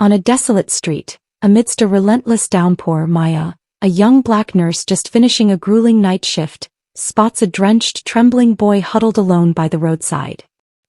On a desolate street, amidst a relentless downpour, Maya, a young black nurse just finishing a grueling night shift, spots a drenched, trembling boy huddled alone by the roadside.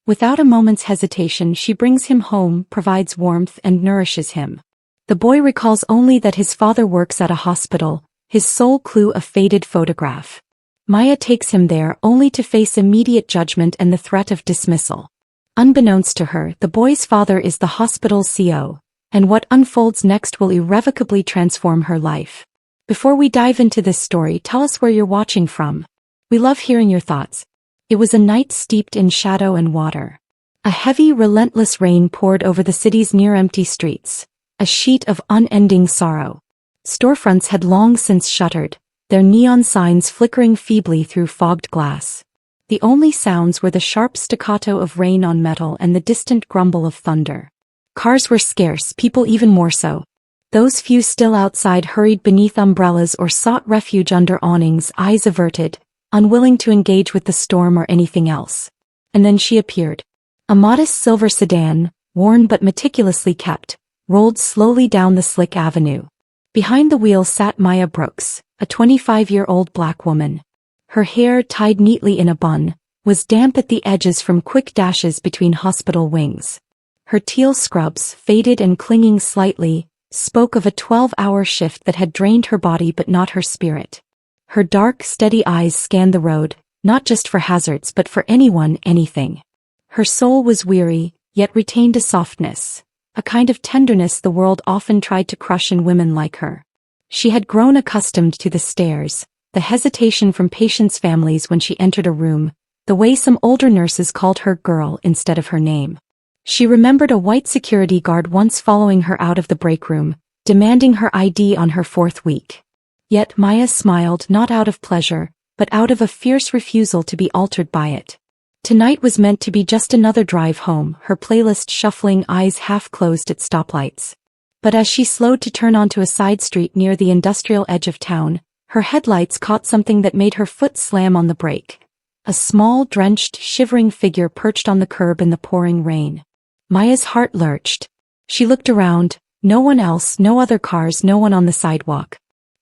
Without a moment's hesitation, she brings him home, provides warmth, and nourishes him. The boy recalls only that his father works at a hospital, his sole clue a faded photograph. Maya takes him there only to face immediate judgment and the threat of dismissal. Unbeknownst to her, the boy's father is the hospital's CO, and what unfolds next will irrevocably transform her life. Before we dive into this story, tell us where you're watching from. We love hearing your thoughts. It was a night steeped in shadow and water. A heavy, relentless rain poured over the city's near-empty streets, a sheet of unending sorrow. Storefronts had long since shuttered, their neon signs flickering feebly through fogged glass. The only sounds were the sharp staccato of rain on metal and the distant grumble of thunder. Cars were scarce, people even more so. Those few still outside hurried beneath umbrellas or sought refuge under awnings, eyes averted, unwilling to engage with the storm or anything else. And then she appeared. A modest silver sedan, worn but meticulously kept, rolled slowly down the slick avenue. Behind the wheel sat Maya Brooks, a 25-year-old black woman. Her hair, tied neatly in a bun, was damp at the edges from quick dashes between hospital wings. Her teal scrubs, faded and clinging slightly, spoke of a 12-hour shift that had drained her body but not her spirit. Her dark, steady eyes scanned the road, not just for hazards but for anyone, anything. Her soul was weary, yet retained a softness, a kind of tenderness the world often tried to crush in women like her. She had grown accustomed to the stares, the hesitation from patients' families when she entered a room, the way some older nurses called her girl instead of her name. She remembered a white security guard once following her out of the break room, demanding her ID on her 4th week. Yet Maya smiled not out of pleasure, but out of a fierce refusal to be altered by it. Tonight was meant to be just another drive home, her playlist shuffling, eyes half closed at stoplights. But as she slowed to turn onto a side street near the industrial edge of town, her headlights caught something that made her foot slam on the brake. A small, drenched, shivering figure perched on the curb in the pouring rain. Maya's heart lurched. She looked around, no one else, no other cars, no one on the sidewalk.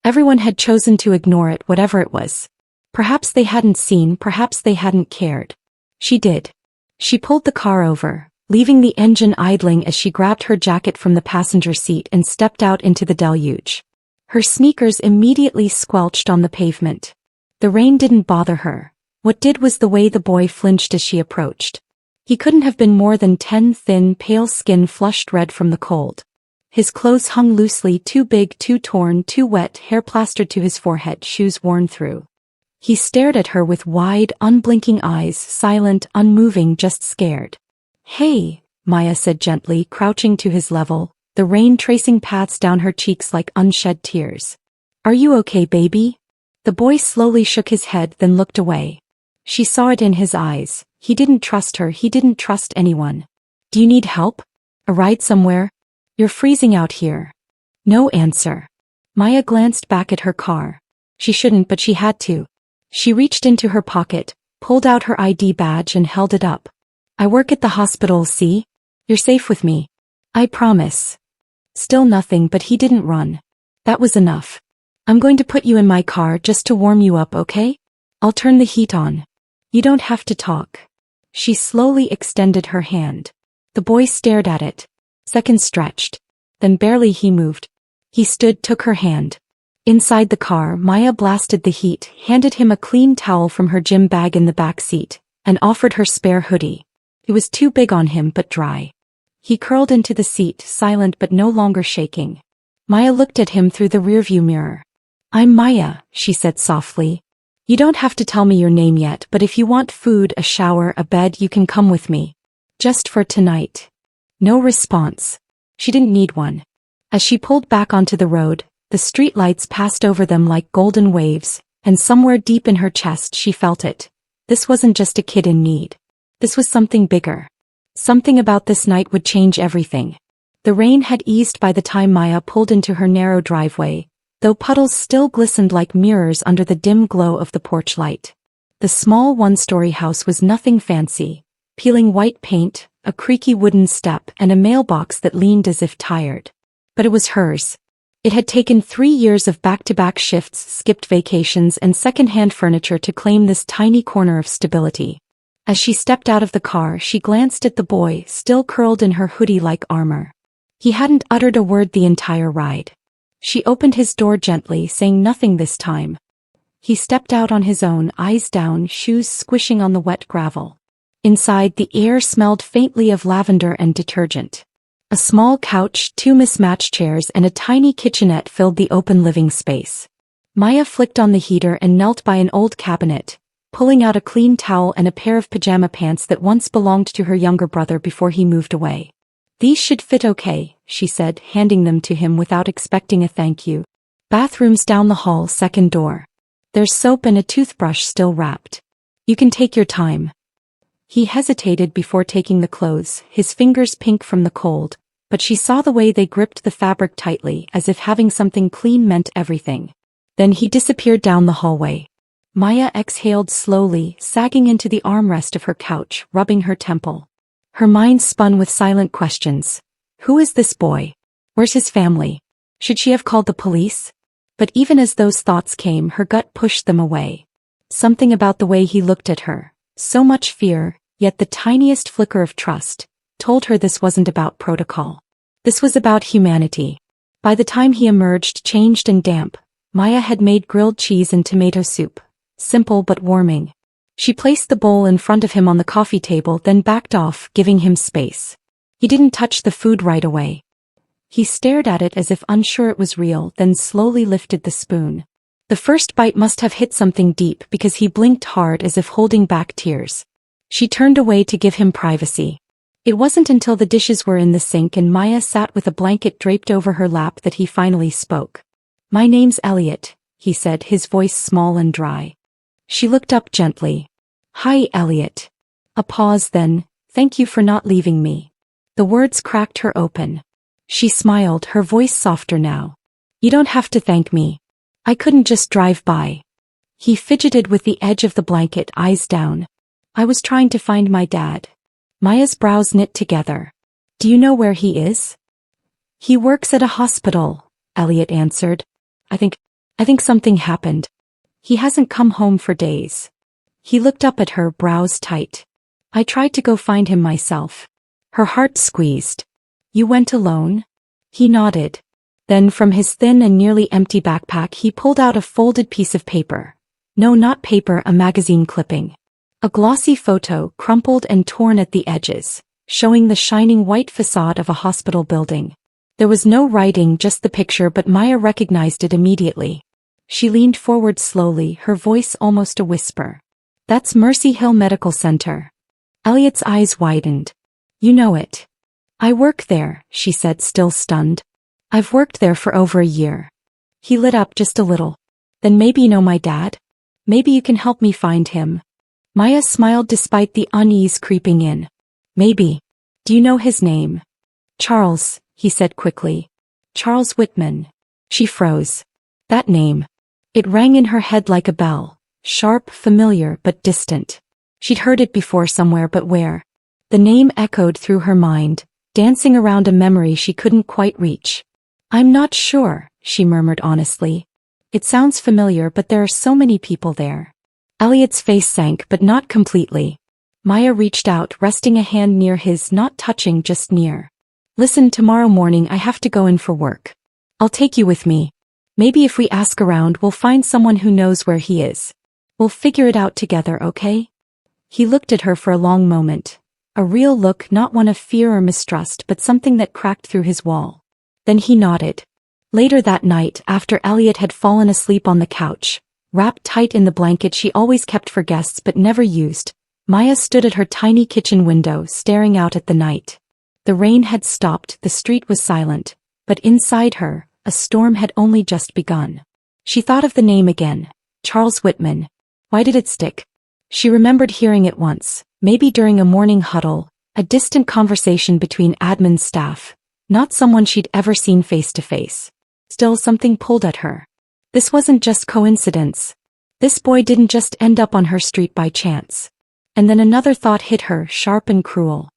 Everyone had chosen to ignore it, whatever it was. Perhaps they hadn't seen, perhaps they hadn't cared. She did. She pulled the car over, leaving the engine idling as she grabbed her jacket from the passenger seat and stepped out into the deluge. Her sneakers immediately squelched on the pavement. The rain didn't bother her. What did was the way the boy flinched as she approached. He couldn't have been more than 10, thin, pale skin flushed red from the cold. His clothes hung loosely, too big, too torn, too wet, hair plastered to his forehead, shoes worn through. He stared at her with wide, unblinking eyes, silent, unmoving, just scared. "Hey," Maya said gently, crouching to his level, the rain tracing paths down her cheeks like unshed tears. "Are you okay, baby?" The boy slowly shook his head, then looked away. She saw it in his eyes. He didn't trust her, he didn't trust anyone. "Do you need help? A ride somewhere? You're freezing out here." No answer. Maya glanced back at her car. She shouldn't, but she had to. She reached into her pocket, pulled out her ID badge and held it up. "I work at the hospital, see? You're safe with me. I promise." Still nothing, but he didn't run. That was enough. "I'm going to put you in my car just to warm you up, okay? I'll turn the heat on. You don't have to talk." She slowly extended her hand. The boy stared at it. Seconds stretched. Then barely he moved. He stood, took her hand. Inside the car, Maya blasted the heat, handed him a clean towel from her gym bag in the back seat, and offered her spare hoodie. It was too big on him but dry. He curled into the seat, silent but no longer shaking. Maya looked at him through the rearview mirror. "I'm Maya," she said softly. "You don't have to tell me your name yet, but if you want food, a shower, a bed, you can come with me. Just for tonight." No response. She didn't need one. As she pulled back onto the road, the streetlights passed over them like golden waves, and somewhere deep in her chest she felt it. This wasn't just a kid in need. This was something bigger. Something about this night would change everything. The rain had eased by the time Maya pulled into her narrow driveway, though puddles still glistened like mirrors under the dim glow of the porch light. The small one-story house was nothing fancy. Peeling white paint, a creaky wooden step, and a mailbox that leaned as if tired. But it was hers. It had taken 3 years of back-to-back shifts, skipped vacations, and second-hand furniture to claim this tiny corner of stability. As she stepped out of the car, she glanced at the boy, still curled in her hoodie-like armor. He hadn't uttered a word the entire ride. She opened his door gently, saying nothing this time. He stepped out on his own, eyes down, shoes squishing on the wet gravel. Inside, the air smelled faintly of lavender and detergent. A small couch, 2 mismatched chairs, and a tiny kitchenette filled the open living space. Maya flicked on the heater and knelt by an old cabinet, pulling out a clean towel and a pair of pajama pants that once belonged to her younger brother before he moved away. "These should fit okay," she said, handing them to him without expecting a thank you. "Bathrooms down the hall, second door. There's soap and a toothbrush still wrapped. You can take your time." He hesitated before taking the clothes, his fingers pink from the cold, but she saw the way they gripped the fabric tightly, as if having something clean meant everything. Then he disappeared down the hallway. Maya exhaled slowly, sagging into the armrest of her couch, rubbing her temple. Her mind spun with silent questions. Who is this boy? Where's his family? Should she have called the police? But even as those thoughts came, her gut pushed them away. Something about the way he looked at her, so much fear, yet the tiniest flicker of trust, told her this wasn't about protocol. This was about humanity. By the time he emerged, changed and damp, Maya had made grilled cheese and tomato soup, simple but warming. She placed the bowl in front of him on the coffee table, then backed off, giving him space. He didn't touch the food right away. He stared at it as if unsure it was real, then slowly lifted the spoon. The first bite must have hit something deep because he blinked hard as if holding back tears. She turned away to give him privacy. It wasn't until the dishes were in the sink and Maya sat with a blanket draped over her lap that he finally spoke. "My name's Elliot," he said, his voice small and dry. She looked up gently. "Hi, Elliot." A pause, then, "Thank you for not leaving me." The words cracked her open. She smiled, her voice softer now. "You don't have to thank me. I couldn't just drive by." He fidgeted with the edge of the blanket, eyes down. "I was trying to find my dad." Maya's brows knit together. "Do you know where he is?" "He works at a hospital," Elliot answered. I think something happened. He hasn't come home for days." He looked up at her, brows tight. "I tried to go find him myself." Her heart squeezed. "You went alone?" He nodded. Then from his thin and nearly empty backpack he pulled out a folded piece of paper. No, not paper, a magazine clipping. A glossy photo, crumpled and torn at the edges, showing the shining white facade of a hospital building. There was no writing, just the picture, but Maya recognized it immediately. She leaned forward slowly, her voice almost a whisper. "That's Mercy Hill Medical Center." Elliot's eyes widened. "You know it." "I work there," she said, still stunned. "I've worked there for over a year." He lit up just a little. "Then maybe you know my dad? Maybe you can help me find him." Maya smiled despite the unease creeping in. "Maybe. Do you know his name?" "Charles," he said quickly. "Charles Whitman." She froze. That name. It rang in her head like a bell, sharp, familiar, but distant. She'd heard it before somewhere, but where? The name echoed through her mind, dancing around a memory she couldn't quite reach. "I'm not sure," she murmured honestly. "It sounds familiar, but there are so many people there." Elliot's face sank, but not completely. Maya reached out, resting a hand near his, not touching, just near. "Listen, tomorrow morning I have to go in for work. I'll take you with me. Maybe if we ask around we'll find someone who knows where he is. We'll figure it out together, okay?" He looked at her for a long moment. A real look, not one of fear or mistrust, but something that cracked through his wall. Then he nodded. Later that night, after Elliot had fallen asleep on the couch, wrapped tight in the blanket she always kept for guests but never used, Maya stood at her tiny kitchen window, staring out at the night. The rain had stopped, the street was silent, but inside her, a storm had only just begun. She thought of the name again. Charles Whitman. Why did it stick? She remembered hearing it once, maybe during a morning huddle, a distant conversation between admin staff, not someone she'd ever seen face to face. Still, something pulled at her. This wasn't just coincidence. This boy didn't just end up on her street by chance. And then another thought hit her, sharp and cruel.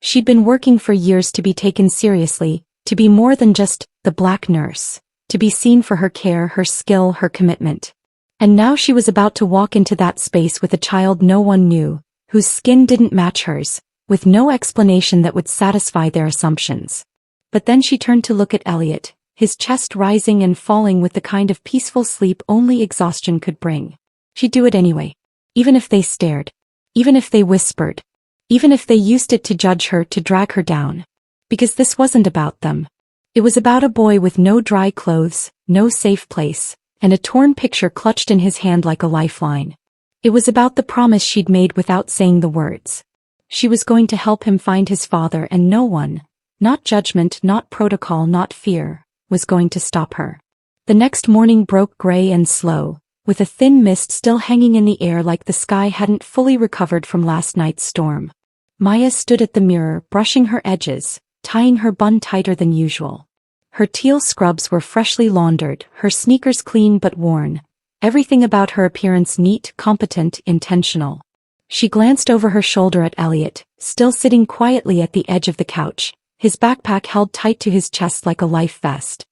She'd been working for years to be taken seriously, to be more than just the black nurse, to be seen for her care, her skill, her commitment. And now she was about to walk into that space with a child no one knew, whose skin didn't match hers, with no explanation that would satisfy their assumptions. But then she turned to look at Elliot, his chest rising and falling with the kind of peaceful sleep only exhaustion could bring. She'd do it anyway. Even if they stared. Even if they whispered. Even if they used it to judge her, to drag her down. Because this wasn't about them. It was about a boy with no dry clothes, no safe place, and a torn picture clutched in his hand like a lifeline. It was about the promise she'd made without saying the words. She was going to help him find his father, and no one, not judgment, not protocol, not fear, was going to stop her. The next morning broke gray and slow, with a thin mist still hanging in the air like the sky hadn't fully recovered from last night's storm. Maya stood at the mirror, brushing her edges, tying her bun tighter than usual. Her teal scrubs were freshly laundered, her sneakers clean but worn, everything about her appearance neat, competent, intentional. She glanced over her shoulder at Elliot, still sitting quietly at the edge of the couch, his backpack held tight to his chest like a life vest.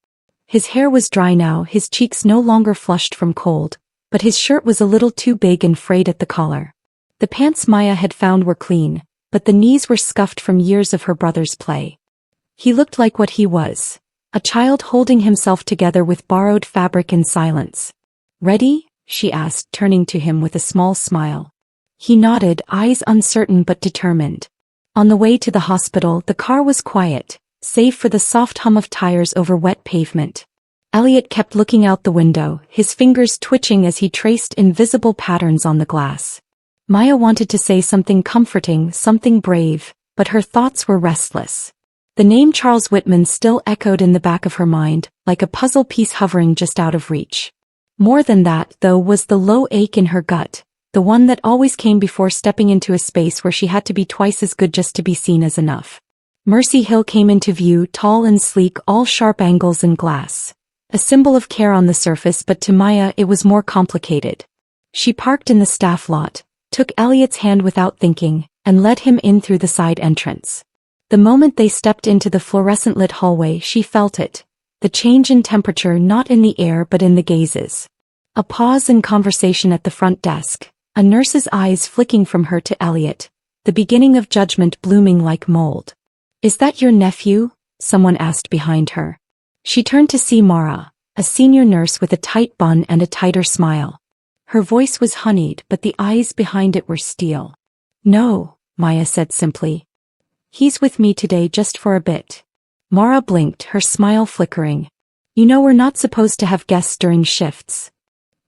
His hair was dry now, his cheeks no longer flushed from cold, but his shirt was a little too big and frayed at the collar. The pants Maya had found were clean, but the knees were scuffed from years of her brother's play. He looked like what he was, a child holding himself together with borrowed fabric in silence. "Ready?" she asked, turning to him with a small smile. He nodded, eyes uncertain but determined. On the way to the hospital, the car was quiet, save for the soft hum of tires over wet pavement. Elliot kept looking out the window, his fingers twitching as he traced invisible patterns on the glass. Maya wanted to say something comforting, something brave, but her thoughts were restless. The name Charles Whitman still echoed in the back of her mind, like a puzzle piece hovering just out of reach. More than that, though, was the low ache in her gut, the one that always came before stepping into a space where she had to be twice as good just to be seen as enough. Mercy Hill came into view, tall and sleek, all sharp angles and glass. A symbol of care on the surface, but to Maya it was more complicated. She parked in the staff lot, took Elliot's hand without thinking, and led him in through the side entrance. The moment they stepped into the fluorescent-lit hallway, she felt it. The change in temperature, not in the air but in the gazes. A pause in conversation at the front desk, a nurse's eyes flicking from her to Elliot, the beginning of judgment blooming like mold. "Is that your nephew?" someone asked behind her. She turned to see Mara, a senior nurse with a tight bun and a tighter smile. Her voice was honeyed, but the eyes behind it were steel. "No," Maya said simply. "He's with me today just for a bit." Mara blinked, her smile flickering. "You know we're not supposed to have guests during shifts.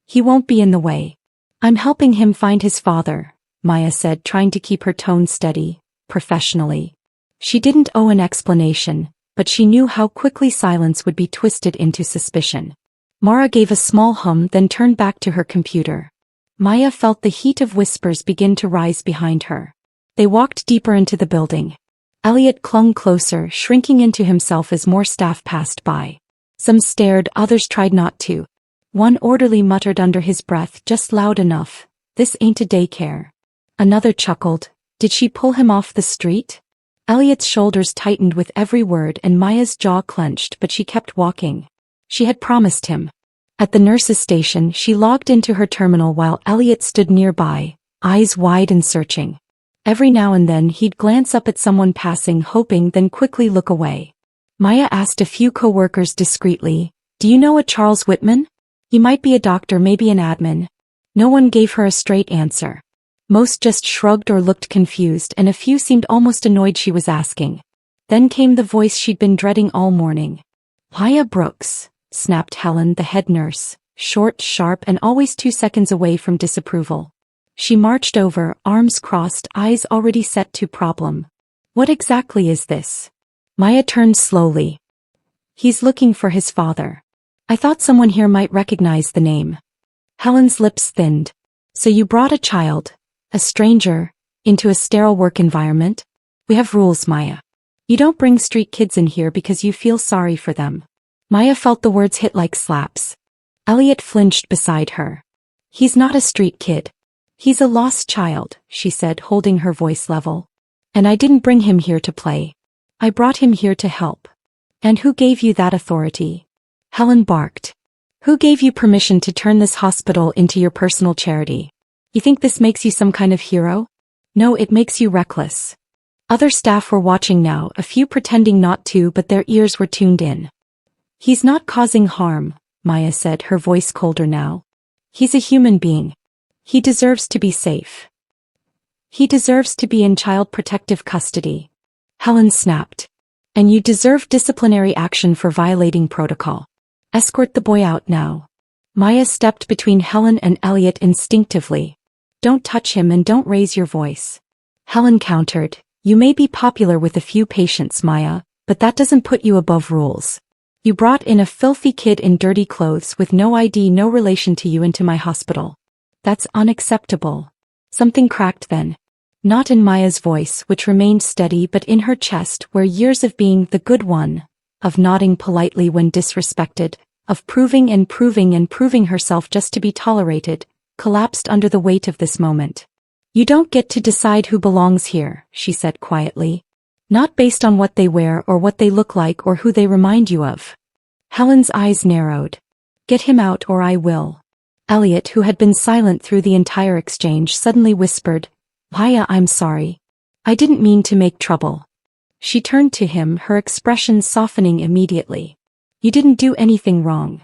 He won't be in the way. I'm helping him find his father," Maya said, trying to keep her tone steady, professionally. She didn't owe an explanation, but she knew how quickly silence would be twisted into suspicion. Mara gave a small hum, then turned back to her computer. Maya felt the heat of whispers begin to rise behind her. They walked deeper into the building. Elliot clung closer, shrinking into himself as more staff passed by. Some stared, others tried not to. One orderly muttered under his breath, just loud enough, "This ain't a daycare." Another chuckled, "Did she pull him off the street?" Elliot's shoulders tightened with every word and Maya's jaw clenched, but she kept walking. She had promised him. At the nurse's station, she logged into her terminal while Elliot stood nearby, eyes wide and searching. Every now and then he'd glance up at someone passing, hoping, then quickly look away. Maya asked a few co-workers discreetly, "Do you know a Charles Whitman? He might be a doctor, maybe an admin." No one gave her a straight answer. Most just shrugged or looked confused, and a few seemed almost annoyed she was asking. Then came the voice she'd been dreading all morning. "Maya Brooks," snapped Helen, the head nurse, short, sharp, and always 2 seconds away from disapproval. She marched over, arms crossed, eyes already set to problem. "What exactly is this?" Maya turned slowly. "He's looking for his father. I thought someone here might recognize the name." Helen's lips thinned. "So you brought a child, a stranger, into a sterile work environment? We have rules, Maya. You don't bring street kids in here because you feel sorry for them." Maya felt the words hit like slaps. Elliot flinched beside her. "He's not a street kid. He's a lost child," she said, holding her voice level. And I didn't bring him here to play. I brought him here to help. And who gave you that authority? Helen barked. Who gave you permission to turn this hospital into your personal charity? You think this makes you some kind of hero? No, it makes you reckless. Other staff were watching now, a few pretending not to, but their ears were tuned in. He's not causing harm, Maya said, her voice colder now. He's a human being. He deserves to be safe. He deserves to be in child protective custody. Helen snapped. And you deserve disciplinary action for violating protocol. Escort the boy out now. Maya stepped between Helen and Elliot instinctively. Don't touch him and don't raise your voice. Helen countered. You may be popular with a few patients, Maya, but that doesn't put you above rules. You brought in a filthy kid in dirty clothes with no ID, no relation to you into my hospital. That's unacceptable. Something cracked then. Not in Maya's voice, which remained steady, but in her chest, where years of being the good one, of nodding politely when disrespected, of proving and proving herself just to be tolerated, collapsed under the weight of this moment. You don't get to decide who belongs here, she said quietly. Not based on what they wear or what they look like or who they remind you of. Helen's eyes narrowed. Get him out or I will. Elliot, who had been silent through the entire exchange, suddenly whispered, Maya, I'm sorry. I didn't mean to make trouble. She turned to him, her expression softening immediately. You didn't do anything wrong.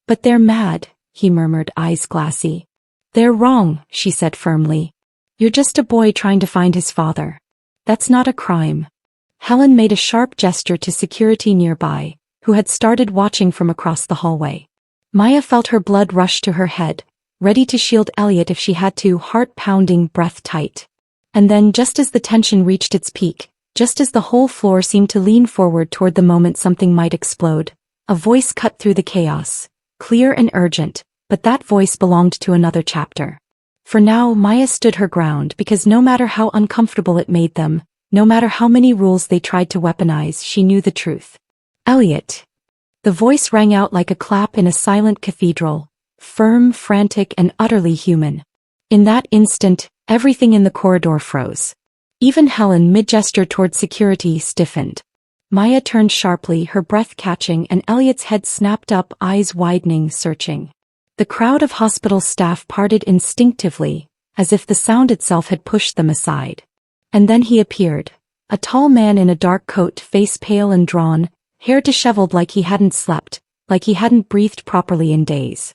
But they're mad, he murmured, eyes glassy. They're wrong, she said firmly. You're just a boy trying to find his father. That's not a crime. Helen made a sharp gesture to security nearby, who had started watching from across the hallway. Maya felt her blood rush to her head, ready to shield Elliot if she had to, heart pounding, breath tight. And then, just as the tension reached its peak, just as the whole floor seemed to lean forward toward the moment something might explode, a voice cut through the chaos, clear and urgent, but that voice belonged to another chapter. For now, Maya stood her ground because no matter how uncomfortable it made them, no matter how many rules they tried to weaponize, she knew the truth. Elliot. The voice rang out like a clap in a silent cathedral, firm, frantic, and utterly human. In that instant, everything in the corridor froze. Even Helen, mid-gesture toward security, stiffened. Maya turned sharply, her breath catching, and Elliot's head snapped up, eyes widening, searching. The crowd of hospital staff parted instinctively, as if the sound itself had pushed them aside. And then he appeared. A tall man in a dark coat, face pale and drawn, hair disheveled like he hadn't slept, like he hadn't breathed properly in days.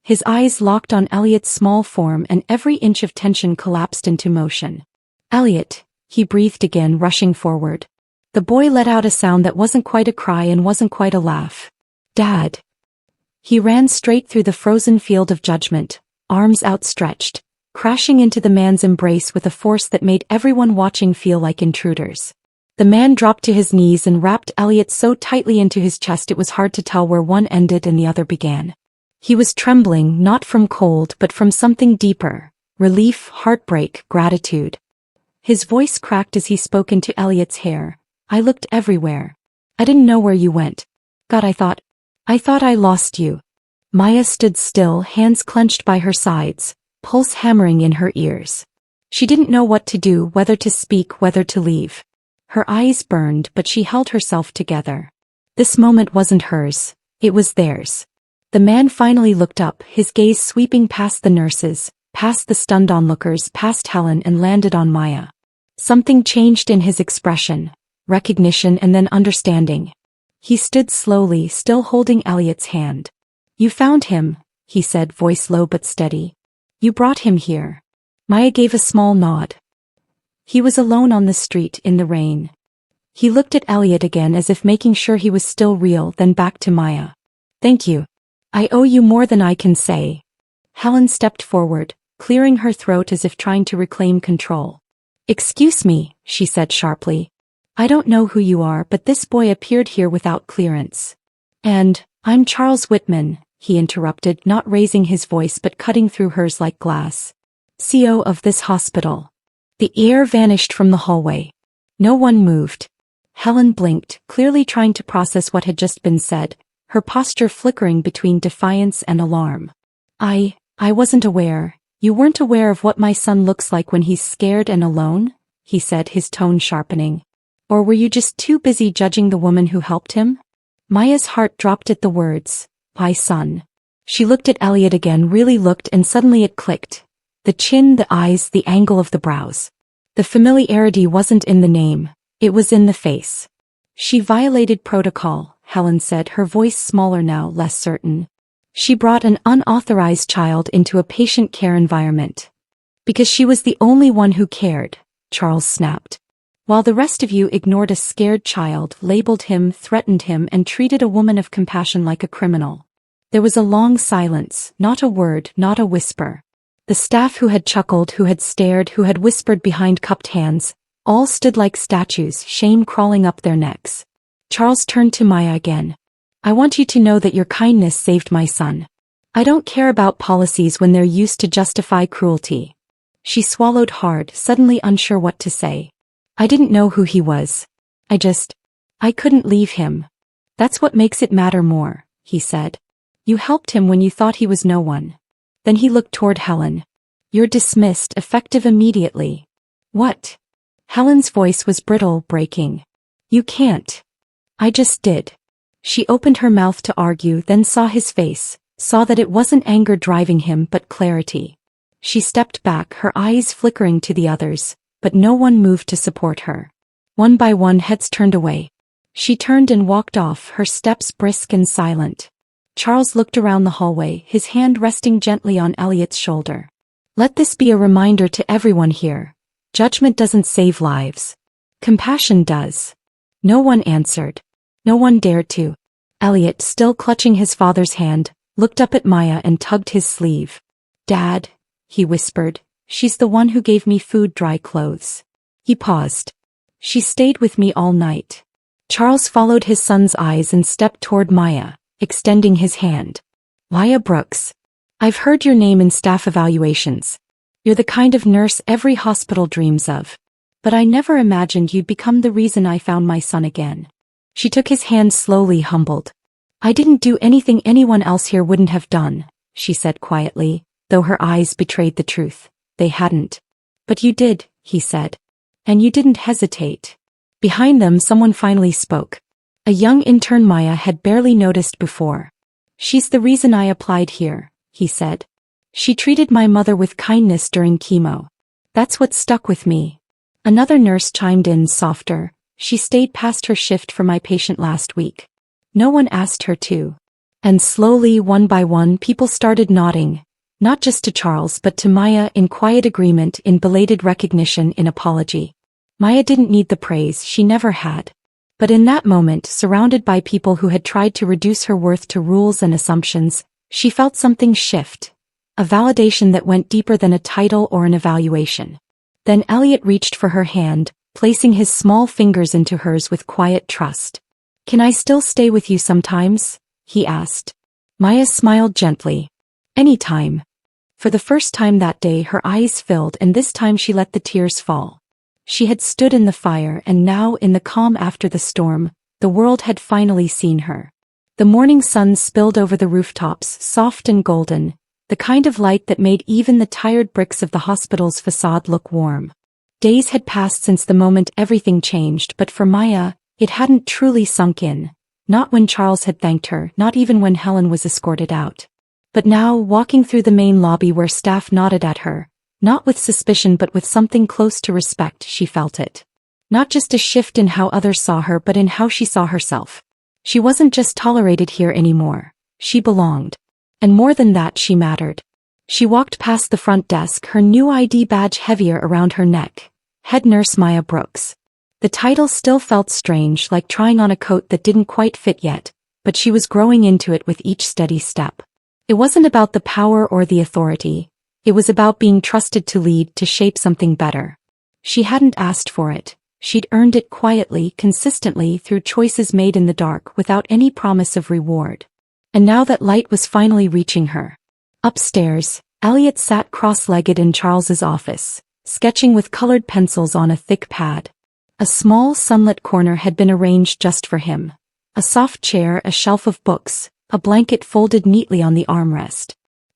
His eyes locked on Elliot's small form and every inch of tension collapsed into motion. Elliot, he breathed again, rushing forward. The boy let out a sound that wasn't quite a cry and wasn't quite a laugh. Dad. He ran straight through the frozen field of judgment, arms outstretched, crashing into the man's embrace with a force that made everyone watching feel like intruders. The man dropped to his knees and wrapped Elliot so tightly into his chest it was hard to tell where one ended and the other began. He was trembling, not from cold but from something deeper, relief, heartbreak, gratitude. His voice cracked as he spoke into Elliot's hair. I looked everywhere. I didn't know where you went. God, I thought I lost you. Maya stood still, hands clenched by her sides, pulse hammering in her ears. She didn't know what to do, whether to speak, whether to leave. Her eyes burned, but she held herself together. This moment wasn't hers, it was theirs. The man finally looked up, his gaze sweeping past the nurses, past the stunned onlookers, past Helen, and landed on Maya. Something changed in his expression, recognition and then understanding. He stood slowly, still holding Elliot's hand. You found him, he said, voice low but steady. You brought him here. Maya gave a small nod. He was alone on the street in the rain. He looked at Elliot again as if making sure he was still real, then back to Maya. Thank you. I owe you more than I can say. Helen stepped forward, clearing her throat as if trying to reclaim control. Excuse me, she said sharply. I don't know who you are, but this boy appeared here without clearance. And, I'm Charles Whitman, he interrupted, not raising his voice but cutting through hers like glass. CO of this hospital. The air vanished from the hallway. No one moved. Helen blinked, clearly trying to process what had just been said, her posture flickering between defiance and alarm. I wasn't aware. You weren't aware of what my son looks like when he's scared and alone? he said, his tone sharpening. Or were you just too busy judging the woman who helped him? Maya's heart dropped at the words, my son. She looked at Elliot again, really looked, and suddenly it clicked. The chin, the eyes, the angle of the brows. The familiarity wasn't in the name, it was in the face. She violated protocol, Helen said, her voice smaller now, less certain. She brought an unauthorized child into a patient care environment. Because she was the only one who cared, Charles snapped. While the rest of you ignored a scared child, labeled him, threatened him, and treated a woman of compassion like a criminal. There was a long silence, not a word, not a whisper. The staff who had chuckled, who had stared, who had whispered behind cupped hands, all stood like statues, shame crawling up their necks. Charles turned to Maya again. I want you to know that your kindness saved my son. I don't care about policies when they're used to justify cruelty. She swallowed hard, suddenly unsure what to say. I didn't know who he was. I couldn't leave him. That's what makes it matter more, he said. You helped him when you thought he was no one. Then he looked toward Helen. You're dismissed, effective immediately. What? Helen's voice was brittle, breaking. You can't. I just did. She opened her mouth to argue, then saw his face, saw that it wasn't anger driving him but clarity. She stepped back, her eyes flickering to the others, but no one moved to support her. One by one heads turned away. She turned and walked off, her steps brisk and silent. Charles looked around the hallway, his hand resting gently on Elliot's shoulder. Let this be a reminder to everyone here. Judgment doesn't save lives. Compassion does. No one answered. No one dared to. Elliot, still clutching his father's hand, looked up at Maya and tugged his sleeve. Dad, he whispered, she's the one who gave me food, dry clothes. He paused. She stayed with me all night. Charles followed his son's eyes and stepped toward Maya, extending his hand. Maya Brooks. I've heard your name in staff evaluations. You're the kind of nurse every hospital dreams of. But I never imagined you'd become the reason I found my son again. She took his hand slowly, humbled. I didn't do anything anyone else here wouldn't have done, she said quietly, though her eyes betrayed the truth. They hadn't. But you did, he said. And you didn't hesitate. Behind them someone finally spoke. A young intern Maya had barely noticed before. She's the reason I applied here, he said. She treated my mother with kindness during chemo. That's what stuck with me. Another nurse chimed in, softer. She stayed past her shift for my patient last week. No one asked her to. And slowly, one by one, people started nodding. Not just to Charles but to Maya, in quiet agreement, in belated recognition, in apology. Maya didn't need the praise, she never had. But in that moment, surrounded by people who had tried to reduce her worth to rules and assumptions, she felt something shift. A validation that went deeper than a title or an evaluation. Then Elliot reached for her hand, placing his small fingers into hers with quiet trust. Can I still stay with you sometimes? He asked. Maya smiled gently. Anytime. For the first time that day her eyes filled, and this time she let the tears fall. She had stood in the fire, and now, in the calm after the storm, the world had finally seen her. The morning sun spilled over the rooftops, soft and golden, the kind of light that made even the tired bricks of the hospital's facade look warm. Days had passed since the moment everything changed, but for Maya, it hadn't truly sunk in. Not when Charles had thanked her, not even when Helen was escorted out. But now, walking through the main lobby where staff nodded at her, not with suspicion but with something close to respect, she felt it. Not just a shift in how others saw her but in how she saw herself. She wasn't just tolerated here anymore. She belonged. And more than that, she mattered. She walked past the front desk, her new ID badge heavier around her neck. Head nurse Maya Brooks. The title still felt strange, like trying on a coat that didn't quite fit yet, but she was growing into it with each steady step. It wasn't about the power or the authority. It was about being trusted to lead, to shape something better. She hadn't asked for it. She'd earned it quietly, consistently, through choices made in the dark without any promise of reward. And now that light was finally reaching her. Upstairs, Elliot sat cross-legged in Charles's office, sketching with colored pencils on a thick pad. A small sunlit corner had been arranged just for him. A soft chair, a shelf of books, a blanket folded neatly on the armrest.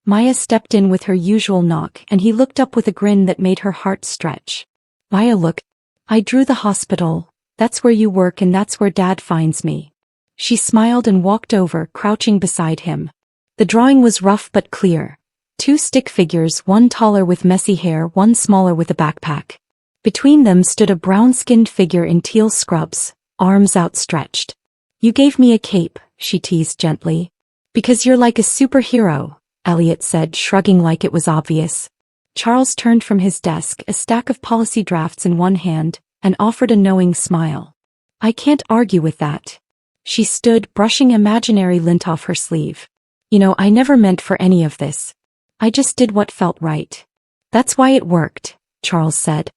Maya stepped in with her usual knock, and he looked up with a grin that made her heart stretch. Maya, look. I drew the hospital. That's where you work and that's where Dad finds me. She smiled and walked over, crouching beside him. The drawing was rough but clear. 2 stick figures, one taller with messy hair, one smaller with a backpack. Between them stood a brown-skinned figure in teal scrubs, arms outstretched. You gave me a cape, she teased gently. Because you're like a superhero, Elliot said, shrugging like it was obvious. Charles turned from his desk, a stack of policy drafts in one hand, and offered a knowing smile. I can't argue with that. She stood, brushing imaginary lint off her sleeve. You know, I never meant for any of this. I just did what felt right. That's why it worked, Charles said.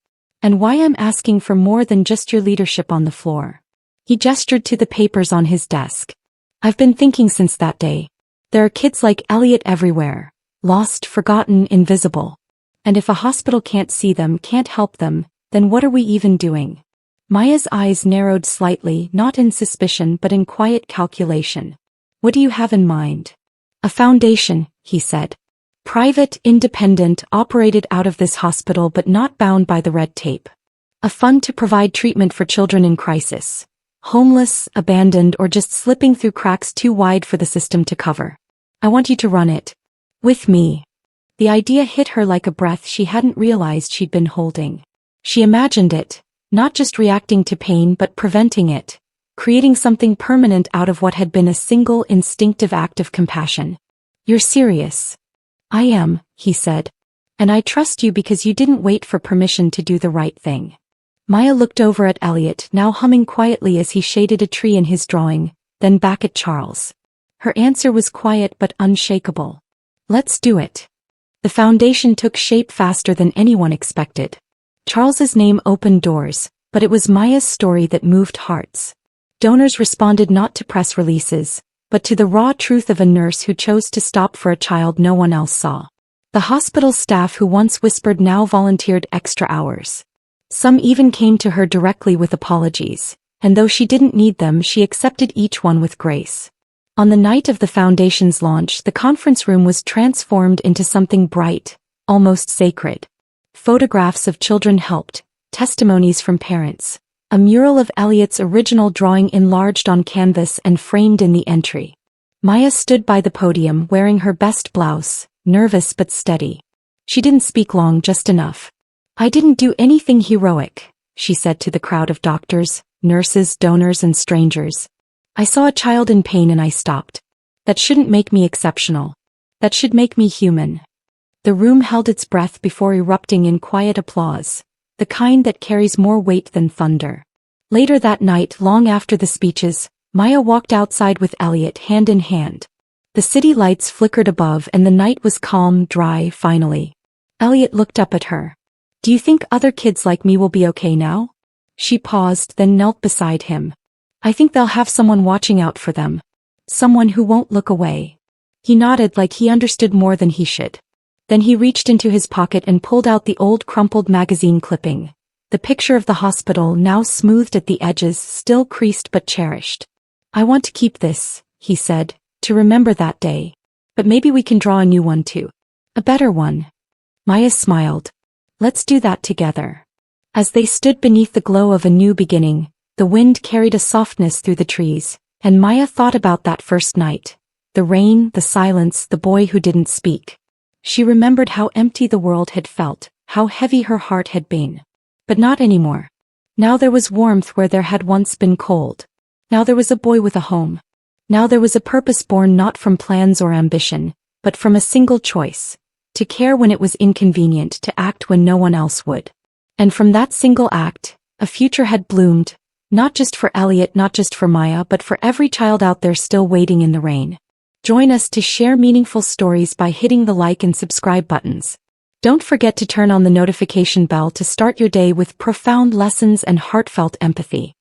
And why I'm asking for more than just your leadership on the floor. He gestured to the papers on his desk. I've been thinking since that day. There are kids like Elliot everywhere. Lost, forgotten, invisible. And if a hospital can't see them, can't help them, then what are we even doing? Maya's eyes narrowed slightly, not in suspicion but in quiet calculation. What do you have in mind? A foundation, he said. Private, independent, operated out of this hospital but not bound by the red tape. A fund to provide treatment for children in crisis. Homeless, abandoned, or just slipping through cracks too wide for the system to cover. I want you to run it. With me. The idea hit her like a breath she hadn't realized she'd been holding. She imagined it, not just reacting to pain but preventing it, creating something permanent out of what had been a single instinctive act of compassion. You're serious. I am, he said. And I trust you because you didn't wait for permission to do the right thing. Maya looked over at Elliot, now humming quietly as he shaded a tree in his drawing, then back at Charles. Her answer was quiet but unshakable. Let's do it. The foundation took shape faster than anyone expected. Charles's name opened doors, but it was Maya's story that moved hearts. Donors responded not to press releases, but to the raw truth of a nurse who chose to stop for a child no one else saw. The hospital staff who once whispered now volunteered extra hours. Some even came to her directly with apologies, and though she didn't need them, she accepted each one with grace. On the night of the foundation's launch, the conference room was transformed into something bright, almost sacred. Photographs of children helped, testimonies from parents. A mural of Elliot's original drawing enlarged on canvas and framed in the entry. Maya stood by the podium wearing her best blouse, nervous but steady. She didn't speak long, just enough. I didn't do anything heroic, she said to the crowd of doctors, nurses, donors, and strangers. I saw a child in pain and I stopped. That shouldn't make me exceptional. That should make me human. The room held its breath before erupting in quiet applause. The kind that carries more weight than thunder. Later that night, long after the speeches, Maya walked outside with Elliot hand in hand. The city lights flickered above and the night was calm, dry, finally. Elliot looked up at her. Do you think other kids like me will be okay now? She paused, then knelt beside him. I think they'll have someone watching out for them. Someone who won't look away. He nodded like he understood more than he should. Then he reached into his pocket and pulled out the old crumpled magazine clipping. The picture of the hospital, now smoothed at the edges, still creased but cherished. I want to keep this, he said, to remember that day. But maybe we can draw a new one too. A better one. Maya smiled. Let's do that together. As they stood beneath the glow of a new beginning, the wind carried a softness through the trees, and Maya thought about that first night. The rain, the silence, the boy who didn't speak. She remembered how empty the world had felt, how heavy her heart had been. But not anymore. Now there was warmth where there had once been cold. Now there was a boy with a home. Now there was a purpose born not from plans or ambition, but from a single choice. To care when it was inconvenient, to act when no one else would. And from that single act, a future had bloomed, not just for Elliot, not just for Maya, but for every child out there still waiting in the rain. Join us to share meaningful stories by hitting the like and subscribe buttons. Don't forget to turn on the notification bell to start your day with profound lessons and heartfelt empathy.